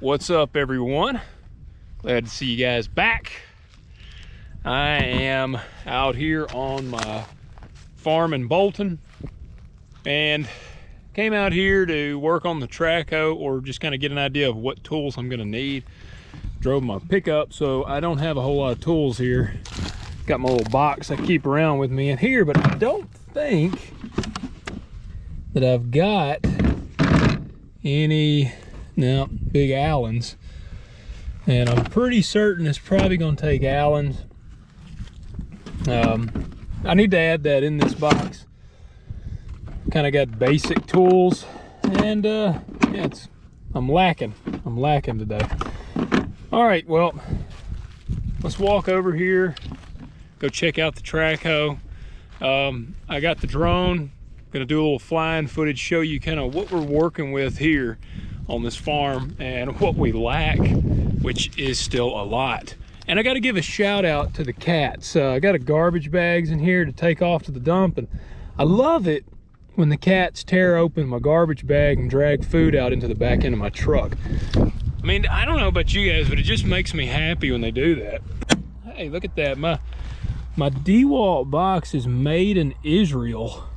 What's up, everyone? Glad to see you guys back. I am out here on my farm in Bolton and came out here to work on the track hoe, or just kind of get an idea of what tools I'm gonna need. Drove my pickup, so I don't have a whole lot of tools here. Got my little box I keep around with me in here, but I don't think that I've got any big Allens, and I'm pretty certain it's probably gonna take Allens. I need to add that in this box. Kind of got basic tools, and yeah, I'm lacking today. All right, well, let's walk over here, go check out the track hoe. I got the drone, gonna do a little flying footage, show you kind of what we're working with here on this farm and what we lack, which is still a lot. And I got to give a shout out to the cats. I got a garbage bags in here to take off to the dump, and I love it when the cats tear open my garbage bag and drag food out into the back end of my truck. I mean, I don't know about you guys, but it just makes me happy when they do that. Hey, look at that. My DeWalt box is made in Israel.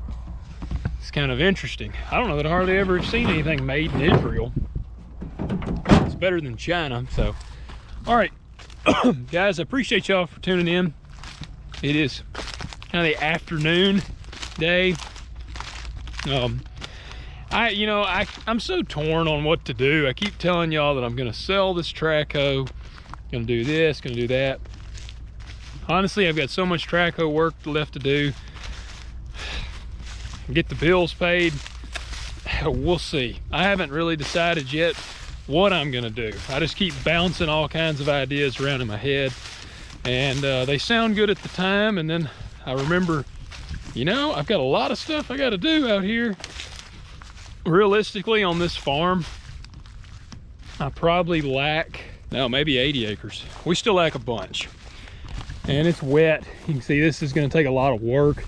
It's kind of interesting. I don't know that I hardly ever seen anything made in Israel. It's better than China, so. All right, guys, I appreciate y'all for tuning in. It is kind of the afternoon day. I'm so torn on what to do. I keep telling y'all that I'm gonna sell this track hoe, gonna do this, gonna do that. Honestly, I've got so much track hoe work left to do. Get the bills paid. We'll see. I haven't really decided yet what I'm gonna do. I just keep bouncing all kinds of ideas around in my head, and they sound good at the time, and then I remember, I've got a lot of stuff I got to do out here. Realistically, on this farm, I probably lack, maybe 80 acres. We still lack a bunch, and it's wet. You can see this is going to take a lot of work.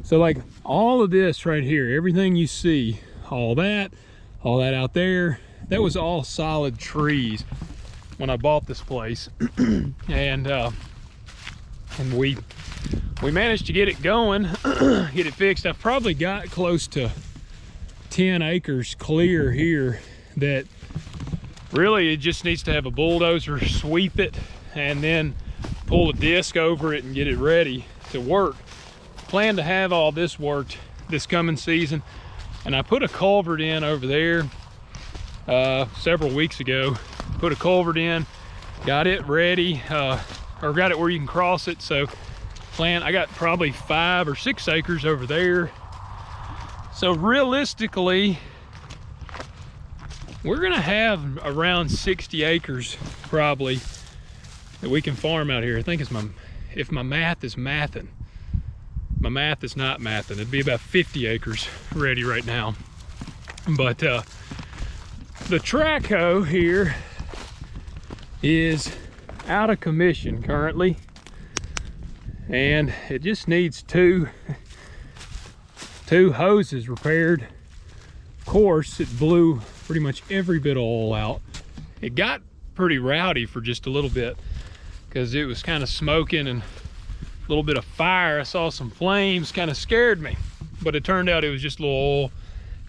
So like all of this right here, everything you see, all that out there, that was all solid trees when I bought this place. and we managed to get it going, get it fixed. I've probably got close to 10 acres clear here that really it just needs to have a bulldozer sweep it and then pull a disc over it and get it ready to work. Plan to have all this worked this coming season, and I put a culvert in over there several weeks ago. Put a culvert in, got it ready, or got it where you can cross it. So I got probably 5 or 6 acres over there. So realistically, we're gonna have around 60 acres probably that we can farm out here. I think if my math is mathing. My math is not mathing. It'd be about 50 acres ready right now. But the track hoe here is out of commission currently, and it just needs two hoses repaired. Of course, it blew pretty much every bit of oil out. It got pretty rowdy for just a little bit because it was kind of smoking and a little bit of fire. I saw some flames, kind of scared me, but it turned out it was just a little oil.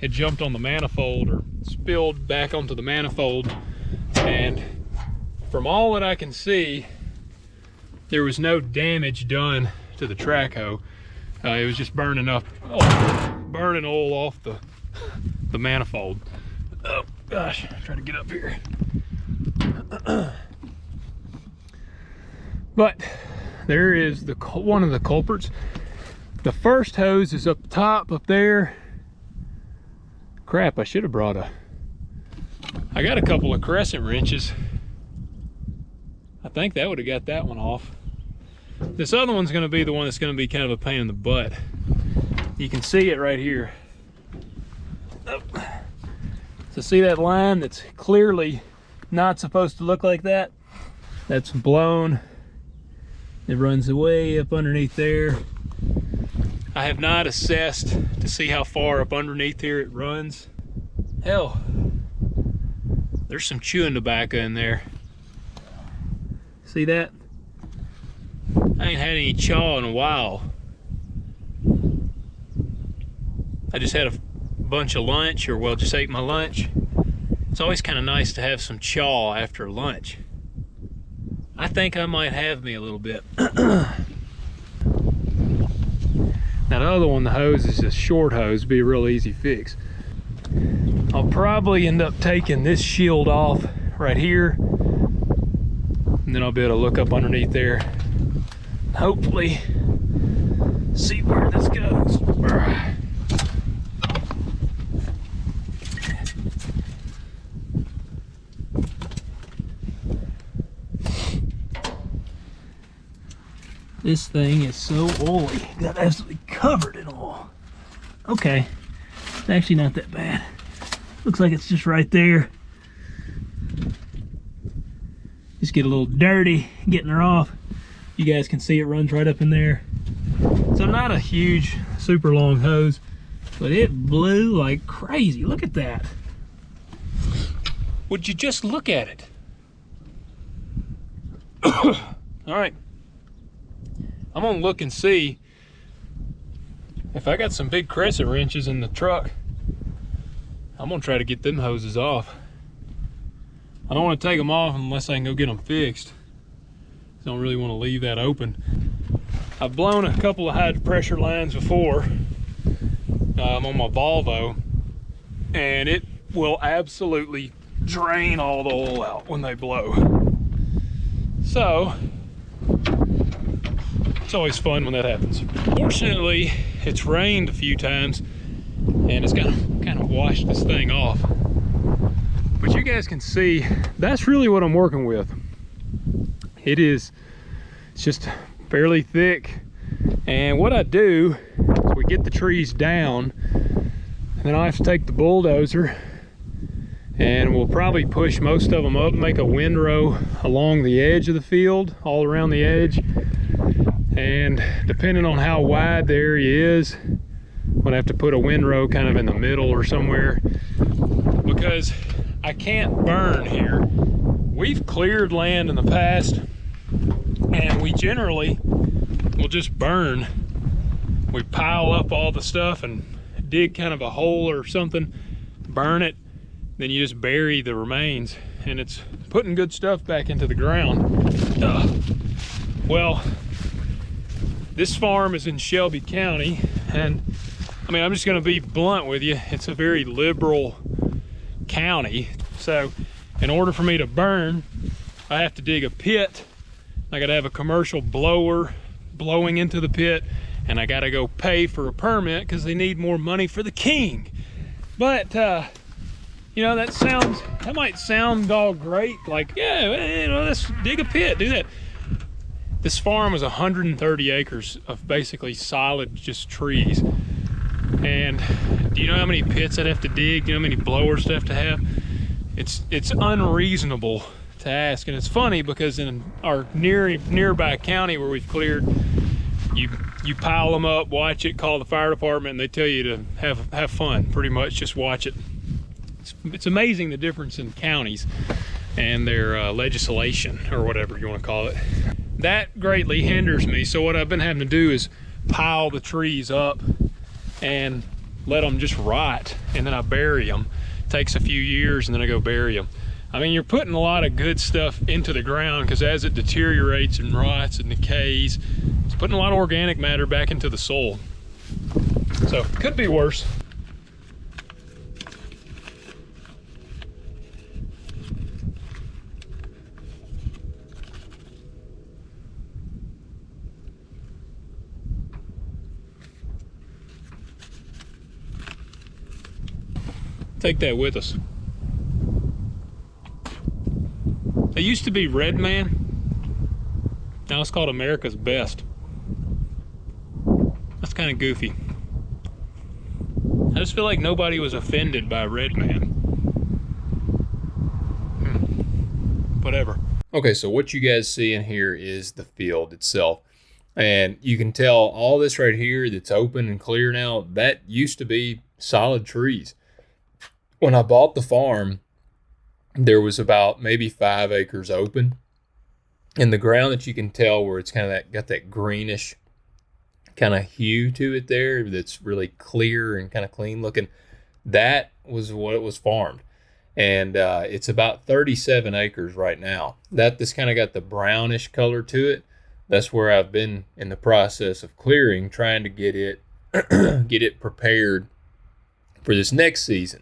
It jumped on the manifold or spilled back onto the manifold, and from all that I can see, there was no damage done to the track hoe. It was just burning oil off the manifold. Oh gosh, try to get up here. But there is one of the culprits. The first hose is up top up there. Crap, I should have brought I got a couple of crescent wrenches. I think that would have got that one off. This other one's gonna be the one that's gonna be kind of a pain in the butt. You can see it right here. Oh. So see that line that's clearly not supposed to look like that? That's blown. It runs way up underneath there. I have not assessed to see how far up underneath here it runs. Hell, There's some chewing tobacco in there. See that? I ain't had any chaw in a while. I just had a bunch of lunch, or well, just ate my lunch. It's always kind of nice to have some chaw after lunch. I think I might have me a little bit. Now the other one, the hose, is a short hose, be a real easy fix. I'll probably end up taking this shield off right here, and then I'll be able to look up underneath there, hopefully see where this goes. This thing is so oily. Got absolutely covered in oil. Okay, it's actually not that bad. Looks like it's just right there. Just get a little dirty getting her off. You guys can see it runs right up in there. So not a huge, super long hose, but it blew like crazy. Look at that. Would you just look at it? All right. I'm gonna look and see if I got some big crescent wrenches in the truck. I'm gonna try to get them hoses off. I don't want to take them off unless I can go get them fixed. I don't really want to leave that open. I've blown a couple of high pressure lines before on my Volvo, and it will absolutely drain all the oil out when they blow. So it's always fun when that happens. Fortunately, it's rained a few times and it's kind of washed this thing off. But you guys can see, that's really what I'm working with. It's just fairly thick. And what I do is we get the trees down, and then I have to take the bulldozer and we'll probably push most of them up, make a windrow along the edge of the field, all around the edge. And depending on how wide the area is, I'm gonna have to put a windrow kind of in the middle or somewhere, because I can't burn here. We've cleared land in the past, and we generally will just burn. We pile up all the stuff and dig kind of a hole or something, burn it, then you just bury the remains, and it's putting good stuff back into the ground. Well, this farm is in Shelby County, and I mean, I'm just gonna be blunt with you. It's a very liberal county. So in order for me to burn, I have to dig a pit. I gotta have a commercial blower blowing into the pit, and I gotta go pay for a permit because they need more money for the king. But you know, that might sound all great, like, yeah, you know, let's dig a pit, do that. This farm is 130 acres of basically solid just trees. And do you know how many pits I'd have to dig? Do you know how many blowers I'd have to have? It's unreasonable to ask. And it's funny because in our nearby county where we've cleared, you pile them up, watch it, call the fire department, and they tell you to have fun, pretty much, just watch it. It's amazing the difference in counties and their legislation, or whatever you want to call it. That greatly hinders me. So what I've been having to do is pile the trees up and let them just rot, and then I bury them. It takes a few years, and then I go bury them. I mean, you're putting a lot of good stuff into the ground, because as it deteriorates and rots and decays, it's putting a lot of organic matter back into the soil. So it could be worse. Take that with us. It used to be Red Man. Now it's called America's Best. That's kind of goofy. I just feel like nobody was offended by Red Man. Whatever. Okay, so what you guys see in here is the field itself. And you can tell all this right here that's open and clear now, that used to be solid trees. When I bought the farm, there was about maybe 5 acres open. And the ground that you can tell where it's kind of got that greenish kind of hue to it there, that's really clear and kind of clean looking, that was what it was farmed. And it's about 37 acres right now. This kind of got the brownish color to it. That's where I've been in the process of clearing, trying to get it get it prepared for this next season.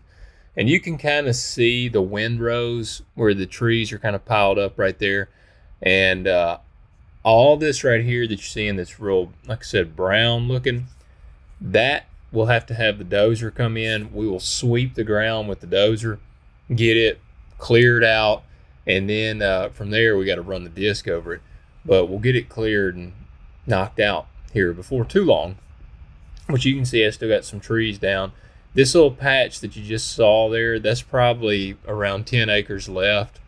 And you can kind of see the windrows where the trees are kind of piled up right there. And all this right here that you're seeing that's real, like I said, brown looking, that we'll have to have the dozer come in. We will sweep the ground with the dozer, get it cleared out, and then from there we got to run the disc over it. But we'll get it cleared and knocked out here before too long. Which you can see I still got some trees down. This little patch that you just saw there, that's probably around 10 acres left.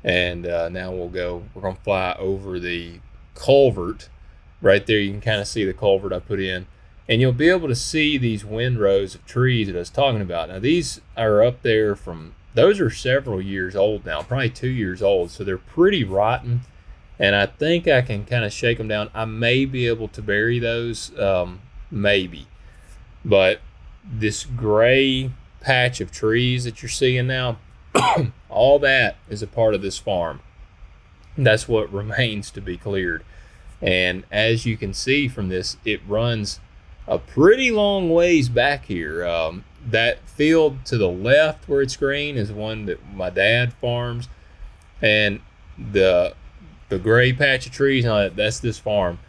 And now we're going to fly over the culvert right there. You can kind of see the culvert I put in, and you'll be able to see these windrows of trees that I was talking about. Now these are up there those are several years old now, probably 2 years old, so they're pretty rotten, and I think I can kind of shake them down. I may be able to bury those, maybe, but this gray patch of trees that you're seeing now, all that is a part of this farm. That's what remains to be cleared. And as you can see from this, it runs a pretty long ways back here. That field to the left where it's green is one that my dad farms, and the gray patch of trees on it, that's this farm.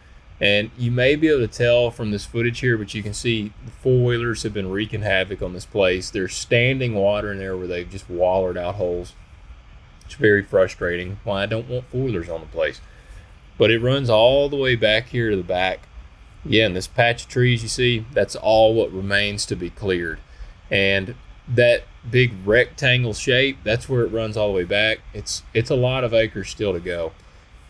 And you may be able to tell from this footage here, but you can see the four-wheelers have been wreaking havoc on this place. There's standing water in there where they've just wallered out holes. It's very frustrating. Why I don't want four-wheelers on the place. But it runs all the way back here to the back. Yeah, and this patch of trees you see, that's all what remains to be cleared. And that big rectangle shape, that's where it runs all the way back. It's a lot of acres still to go.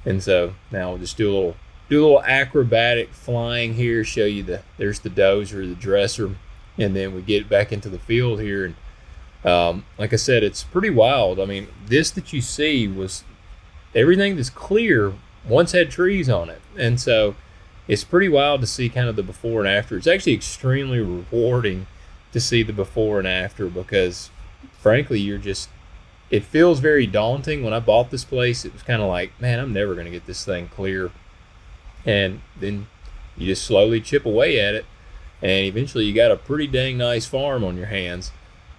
And so now we'll just do a little acrobatic flying here, show you there's the dozer, the dresser, and then we get back into the field here. And like I said, it's pretty wild. I mean, this that you see was everything that's clear once had trees on it. And so it's pretty wild to see kind of the before and after. It's actually extremely rewarding to see the before and after, because frankly, it feels very daunting. When I bought this place, it was kind of like, man, I'm never going to get this thing clear. And then you just slowly chip away at it, and eventually you got a pretty dang nice farm on your hands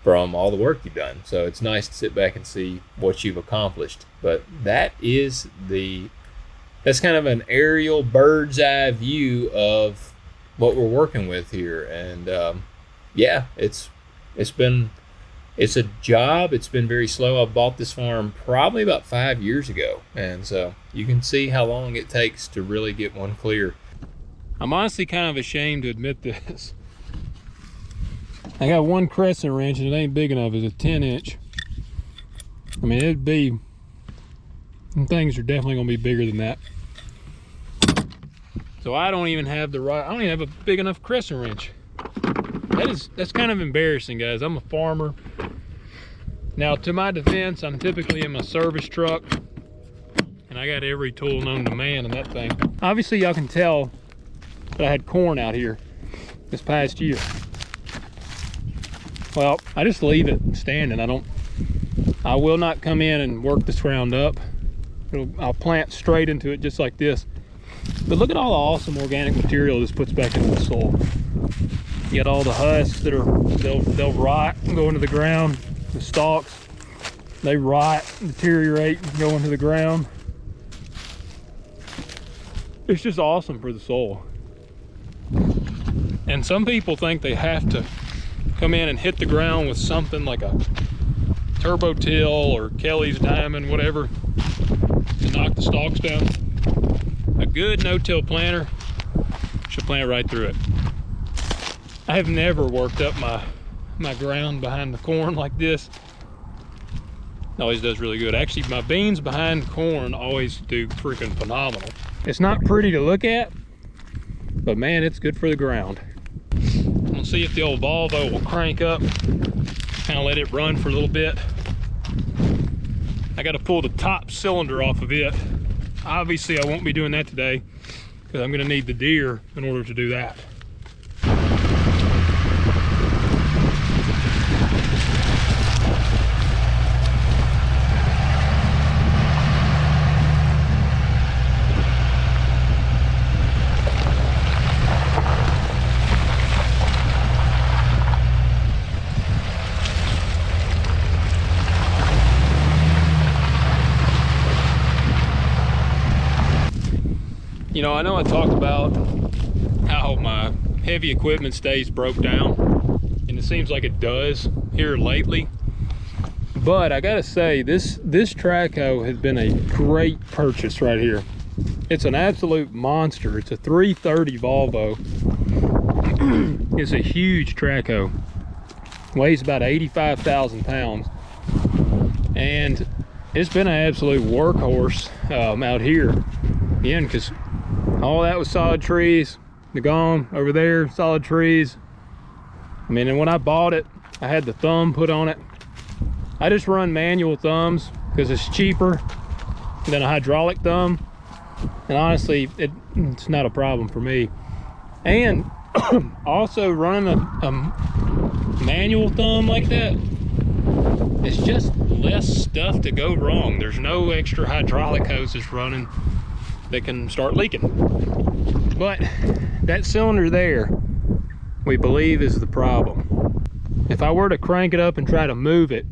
from all the work you've done. So it's nice to sit back and see what you've accomplished. But that's kind of an aerial bird's eye view of what we're working with here. And yeah, it's a job. It's been very slow. I bought this farm probably about 5 years ago, and so you can see how long it takes to really get one clear. I'm honestly kind of ashamed to admit this. I got one crescent wrench, and it ain't big enough. It's a 10-inch. I mean, things are definitely gonna be bigger than that. So I don't even have a big enough crescent wrench. That's kind of embarrassing, guys. I'm a farmer. Now, to my defense, I'm typically in my service truck, and I got every tool known to man in that thing. Obviously, y'all can tell that I had corn out here this past year. Well, I just leave it standing. I will not come in and work this ground up. I'll plant straight into it just like this. But look at all the awesome organic material this puts back into the soil. You got all the husks that they'll rot and go into the ground. The stalks, they rot, deteriorate, and go into the ground. It's just awesome for the soil. And some people think they have to come in and hit the ground with something like a turbo till or Kelly's Diamond, whatever, to knock the stalks down. A good no-till planter should plant right through it. I have never worked up my ground behind the corn like this. It always does really good. Actually, my beans behind corn always do freaking phenomenal. It's not pretty to look at, but man, it's good for the ground. I'm gonna see if the old Volvo will crank up, kind of let it run for a little bit. I got to pull the top cylinder off of it. Obviously I won't be doing that today because I'm going to need the Deere in order to do that. You know, I know I talked about how my heavy equipment stays broke down, and it seems like it does here lately. But I gotta say, this track hoe has been a great purchase right here. It's an absolute monster. It's a 330 Volvo. It's a huge track hoe. Weighs about 85,000 pounds. And it's been an absolute workhorse out here. Again, because all that was solid trees. They're gone over there, solid trees. I mean, and when I bought it, I had the thumb put on it. I just run manual thumbs because it's cheaper than a hydraulic thumb. And honestly, it's not a problem for me. And also running a manual thumb like that, it's just less stuff to go wrong. There's no extra hydraulic hoses running that can start leaking. But that cylinder there, we believe, is the problem. If I were to crank it up and try to move it,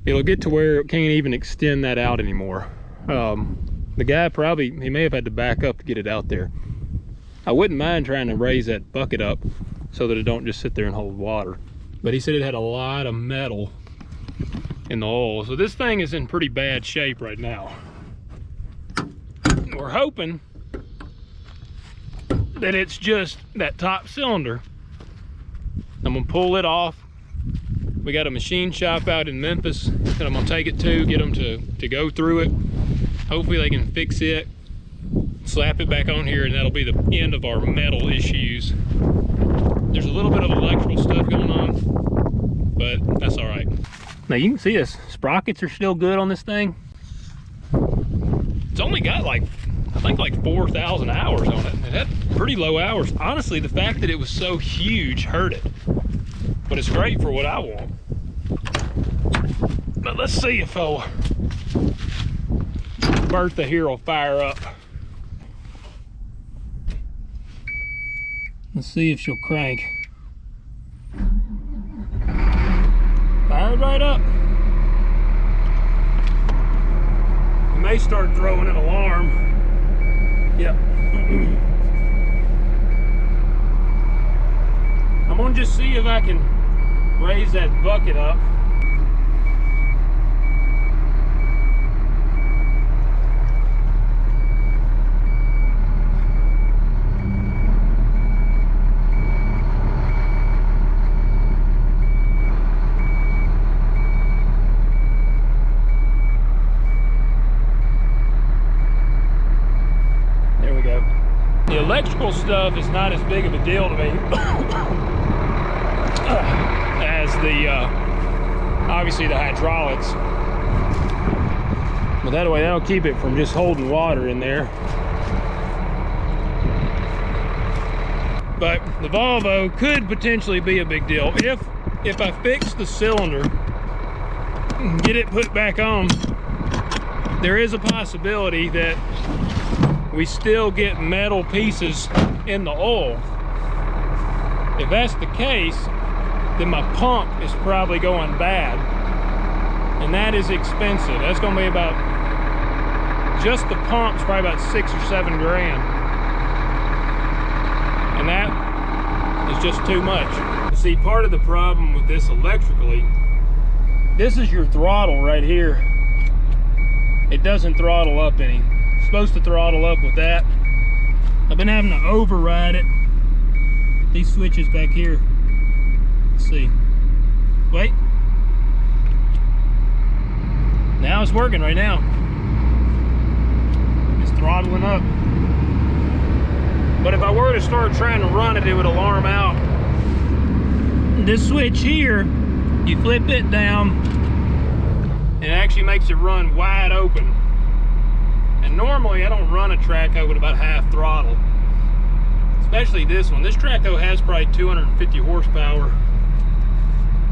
it'll get to where it can't even extend that out anymore. The guy he may have had to back up to get it out there. I wouldn't mind trying to raise that bucket up so that it don't just sit there and hold water. But he said it had a lot of metal in the oil. So this thing is in pretty bad shape right now. We're hoping that it's just that top cylinder. I'm gonna pull it off. We got a machine shop out in Memphis that I'm gonna take it to, get them to go through it. Hopefully they can fix it, slap it back on here, and that'll be the end of our metal issues. There's a little bit of electrical stuff going on, but that's all right. Now you can see this, sprockets are still good on this thing. It's only got like, I think like 4,000 hours on it. It had pretty low hours. Honestly, the fact that it was so huge hurt it. But it's great for what I want. But let's see if Bertha here will fire up. Let's see if she'll crank. Fired right up. You may start throwing an alarm. Yep. I'm gonna just see if I can raise that bucket up. The electrical stuff is not as big of a deal to me as the obviously the hydraulics, but that way that'll keep it from just holding water in there. But the Volvo could potentially be a big deal if I fix the cylinder and get it put back on. There is a possibility that we still get metal pieces in the oil. If that's the case, then my pump is probably going bad, and that is expensive. That's gonna be about, just the pump's probably about 6 or 7 grand, and that is just too much. See, part of the problem with this electrically, this is your throttle right here. It doesn't throttle up any. Supposed to throttle up with that. I've been having to override it. These switches back here. Let's see. Wait. Now it's working right now. It's throttling up. But if I were to start trying to run it, it would alarm out. This switch here, you flip it down and it actually makes it run wide open. And normally I don't run a track hoe with about half throttle, especially this one. This track hoe has probably 250 horsepower.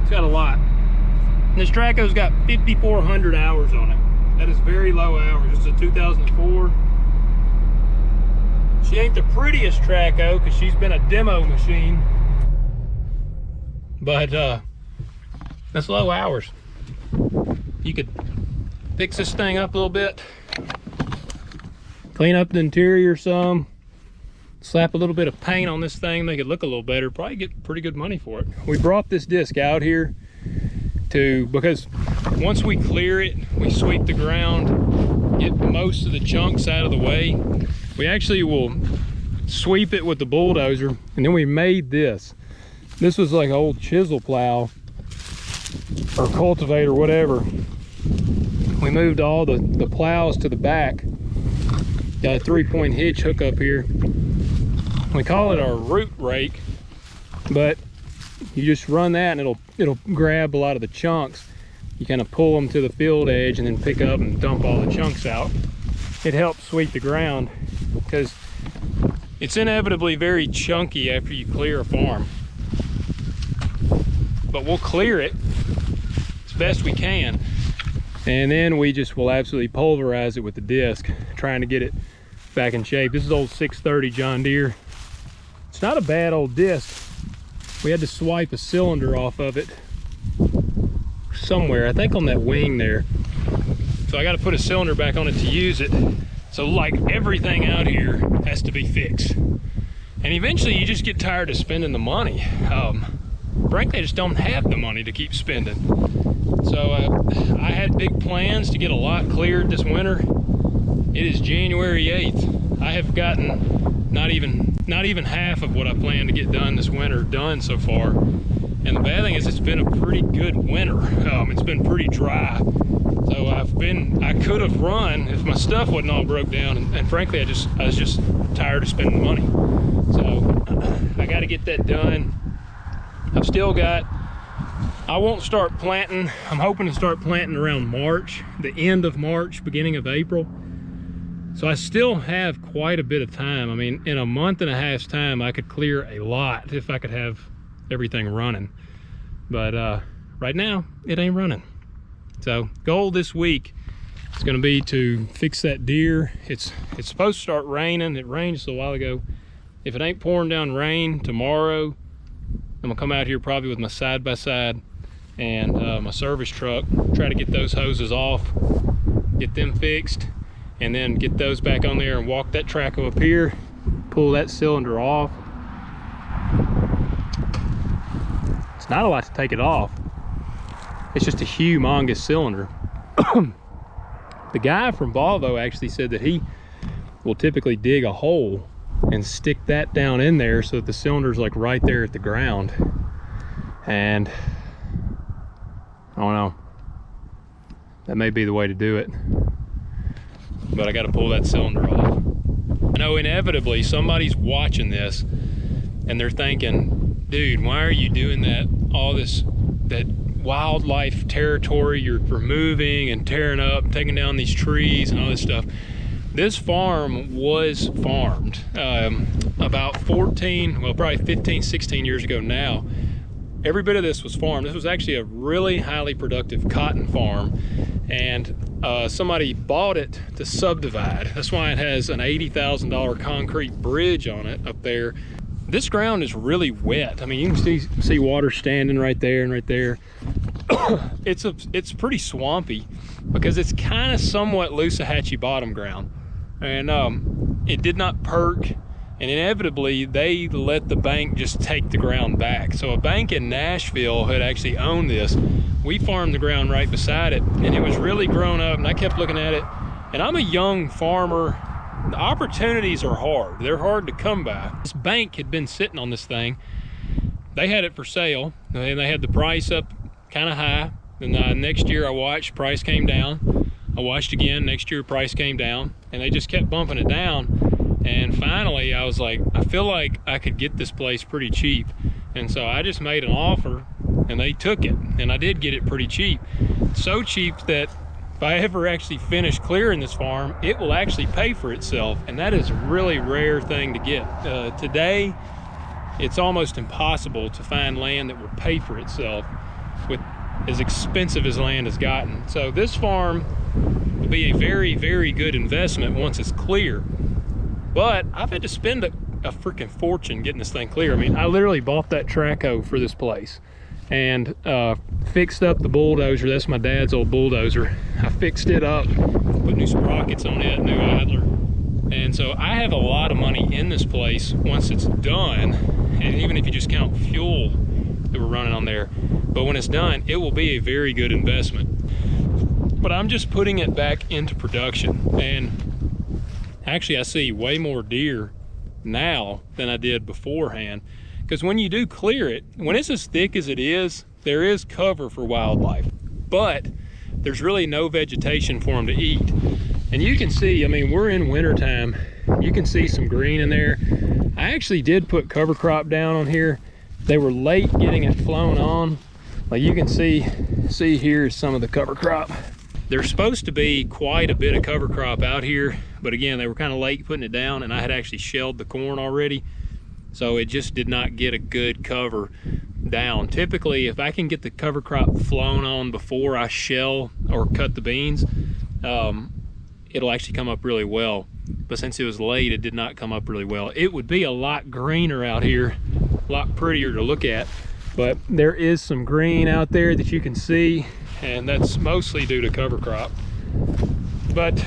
It's got a lot. And this track hoe's got 5,400 hours on it. That is very low hours. It's a 2004. She ain't the prettiest track hoe because she's been a demo machine, but that's low hours. You could fix this thing up a little bit, clean up the interior some, slap a little bit of paint on this thing, make it look a little better, probably get pretty good money for it. We brought this disc out here because once we clear it, we sweep the ground, get most of the chunks out of the way. We actually will sweep it with the bulldozer, and then we made this. This was like an old chisel plow or cultivator, whatever. We moved all the plows to the back. Got a 3-point hitch hook up here. We call it our root rake, but you just run that and it'll grab a lot of the chunks. You kind of pull them to the field edge and then pick up and dump all the chunks out. It helps sweep the ground because it's inevitably very chunky after you clear a farm. But we'll clear it as best we can, and then we just will absolutely pulverize it with the disc, trying to get it back in shape. This is old 630 John Deere. It's not a bad old disc. We had to swipe a cylinder off of it somewhere, I think on that wing there. So I got to put a cylinder back on it to use it. So like everything out here has to be fixed. And eventually you just get tired of spending the money. Frankly, I just don't have the money to keep spending. So I had big plans to get a lot cleared this winter. It is January 8th. I have gotten not even half of what I planned to get done this winter done so far. And the bad thing is it's been a pretty good winter. It's been pretty dry. So I could have run if my stuff wasn't all broke down, and frankly I was just tired of spending the money. So I got to get that done. I've still got, I won't start planting. I'm hoping to start planting around March, the end of March, beginning of April. So I still have quite a bit of time. I mean, in a month and a half's time, I could clear a lot if I could have everything running. But right now, it ain't running. So goal this week is gonna be to fix that Deere. It's supposed to start raining. It rained just a while ago. If it ain't pouring down rain tomorrow, I'm gonna come out here probably with my side-by-side and my service truck, try to get those hoses off, get them fixed, and then get those back on there and walk that track up here, pull that cylinder off. It's not a lot to take it off. It's just a humongous cylinder. The guy from Volvo actually said that he will typically dig a hole and stick that down in there so that the cylinder's like right there at the ground. And I don't know, that may be the way to do it, but I got to pull that cylinder off. I know inevitably somebody's watching this and they're thinking, dude, why are you doing that, all this, that wildlife territory you're removing and tearing up, taking down these trees and all this stuff? This farm was farmed about 14, well, probably 15, 16 years ago now. Every bit of this was farmed. This was actually a really highly productive cotton farm, and somebody bought it to subdivide. That's why it has an $80,000 concrete bridge on it up there. This ground is really wet. I mean, you can see water standing right there and right there. It's pretty swampy because it's kind of somewhat Loosahachie bottom ground, and it did not perk, and inevitably they let the bank just take the ground back. So a bank in Nashville had actually owned this. We farmed the ground right beside it, and it was really grown up, and I kept looking at it, and I'm a young farmer. The opportunities are hard. They're hard to come by. This bank had been sitting on this thing. They had it for sale, and they had the price up kind of high. And next year I watched, price came down. I watched again, next year price came down, and they just kept bumping it down. And finally I was like, I feel like I could get this place pretty cheap. And so I just made an offer and they took it, and I did get it pretty cheap. So cheap that if I ever actually finish clearing this farm, it will actually pay for itself, and that is a really rare thing to get. Today, it's almost impossible to find land that will pay for itself with as expensive as land has gotten. So this farm will be a very, very good investment once it's clear. But I've had to spend a freaking fortune getting this thing clear. I mean, I literally bought that track hoe for this place and fixed up the bulldozer. That's my dad's old bulldozer. I fixed it up, put new sprockets on it, new idler. And so I have a lot of money in this place once it's done. And even if you just count fuel that we're running on there, but when it's done, it will be a very good investment. But I'm just putting it back into production. And actually I see way more deer now than I did beforehand, because when you do clear it, when it's as thick as it is, there is cover for wildlife, but there's really no vegetation for them to eat. And you can see, I mean, we're in wintertime, you can see some green in there. I actually did put cover crop down on here. They were late getting it flown on. Like you can see here is some of the cover crop. There's supposed to be quite a bit of cover crop out here, but again, they were kind of late putting it down, and I had actually shelled the corn already, so it just did not get a good cover down. Typically, if I can get the cover crop flown on before I shell or cut the beans, it'll actually come up really well. But since it was late, it did not come up really well. It would be a lot greener out here, a lot prettier to look at, but there is some green out there that you can see, and that's mostly due to cover crop. But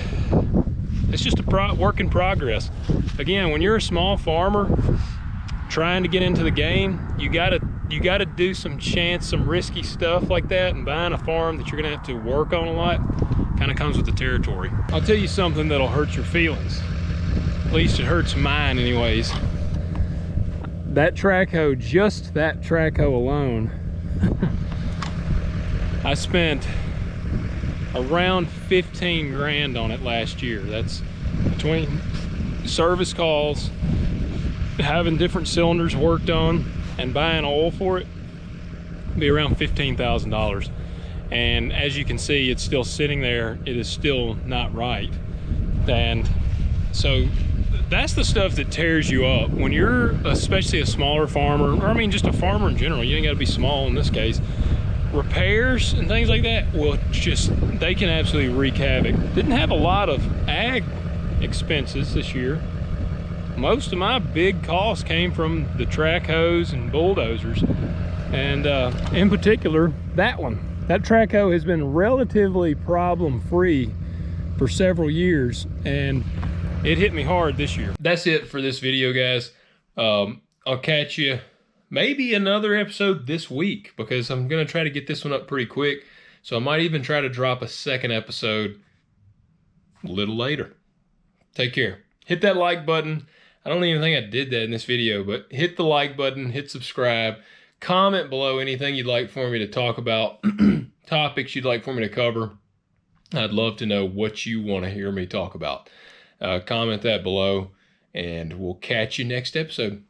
it's just a work in progress. Again, when you're a small farmer trying to get into the game, you gotta do some risky stuff like that, and buying a farm that you're gonna have to work on a lot kind of comes with the territory. I'll tell you something that'll hurt your feelings. At least it hurts mine anyways. That track hoe, just that track hoe alone, I spent around 15 grand on it last year. That's between service calls, having different cylinders worked on, and buying oil for it. Be around $15,000. And as you can see, it's still sitting there. It is still not right. And so that's the stuff that tears you up when you're especially a smaller farmer, or I mean just a farmer in general. You ain't got to be small in this case. Repairs and things like that will just, they can absolutely wreak havoc. Didn't have a lot of ag expenses this year. Most of my big costs came from the track hoes and bulldozers, and in particular that one. That track hoe has been relatively problem-free for several years, and it hit me hard this year. That's it for this video, guys. I'll catch you maybe another episode this week, because I'm gonna try to get this one up pretty quick. So I might even try to drop a second episode a little later. Take care. Hit that like button. I don't even think I did that in this video, but hit the like button, hit subscribe, comment below anything you'd like for me to talk about, topics you'd like for me to cover. I'd love to know what you want to hear me talk about. Comment that below, and we'll catch you next episode.